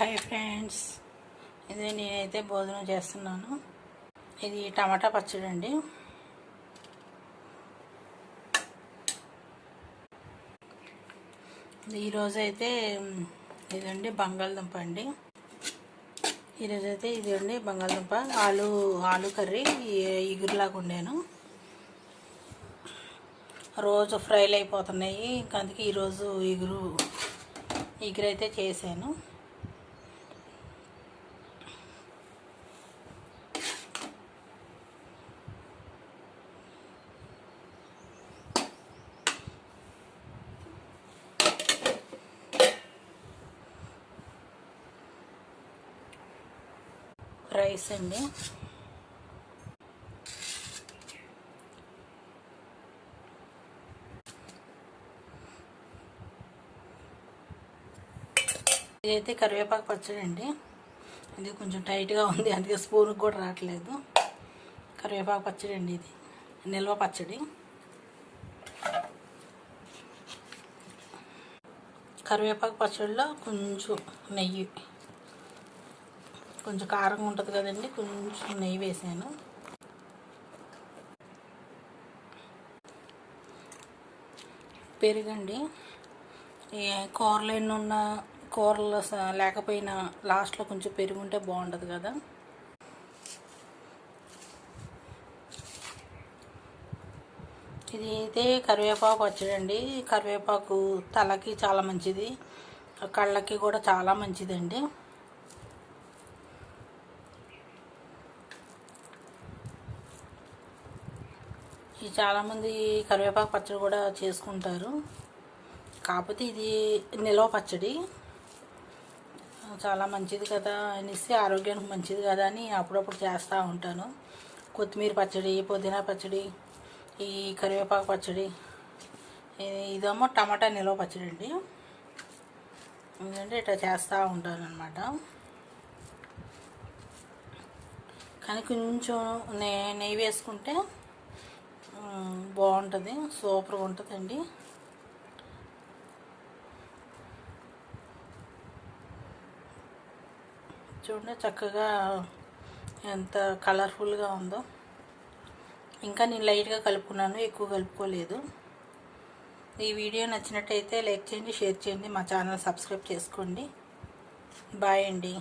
Hi friends, ఇది నేనైతే భోజనం చేస్తున్నాను. ఇది టమాటా పచ్చడి అండి. ఈరోజైతే ఇదండి బంగాళదుంప అండి. ఈరోజైతే ఇదండి బంగాళదుంప ఆలు కర్రీ ఇగురులాగా వండాను. రోజు ఫ్రైలు అయిపోతున్నాయి, ఇంకా అందుకే ఈరోజు ఇగురైతే చేశాను. రైస్ అండి. ఇదైతే కరివేపాకు పచ్చడి అండి. ఇది కొంచెం టైట్గా ఉంది, అందుకే స్పూన్కి కూడా రావట్లేదు. కరివేపాకు పచ్చడి అండి, ఇది నిల్వ పచ్చడి. కరివేపాకు పచ్చడిలో కొంచెం నెయ్యి, కొంచెం కారంగా ఉంటుంది కదండి, కొంచెం నెయ్యి వేసాను. పెరుగండి. కూరలు ఎన్ని ఉన్నా, కూరలు లేకపోయినా లాస్ట్లో కొంచెం పెరుగు ఉంటే బాగుంటుంది కదా. ఇది అయితే కరివేపాకు పచ్చడి అండి. కరివేపాకు తలకి చాలా మంచిది, కళ్ళకి కూడా చాలా మంచిదండి. చాలామంది కరివేపాకు పచ్చడి కూడా చేసుకుంటారు, కాకపోతే ఇది నిల్వ పచ్చడి, చాలా మంచిది కదా అనేసి, ఆరోగ్యానికి మంచిది కదా అని అప్పుడప్పుడు చేస్తూ ఉంటాను. కొత్తిమీర పచ్చడి, పుదీనా పచ్చడి, ఈ కరివేపాకు పచ్చడి, ఇదేమో టమాటా నిల్వ పచ్చడి అండి. ఎందుకంటే ఇట్లా చేస్తూ ఉంటాను అన్నమాట. కానీ కొంచెం నెయ్యి వేసుకుంటే బాగుంటుంది, సూపర్గా ఉంటుందండి. చూడండి చక్కగా ఎంత కలర్ఫుల్గా ఉందో. ఇంకా నేను లైట్గా కలుపుకున్నాను, ఎక్కువ కలుపుకోలేదు. ఈ వీడియో నచ్చినట్టయితే లైక్ చేయండి, షేర్ చేయండి, మా ఛానల్ సబ్స్క్రైబ్ చేసుకోండి. బాయ్ అండి.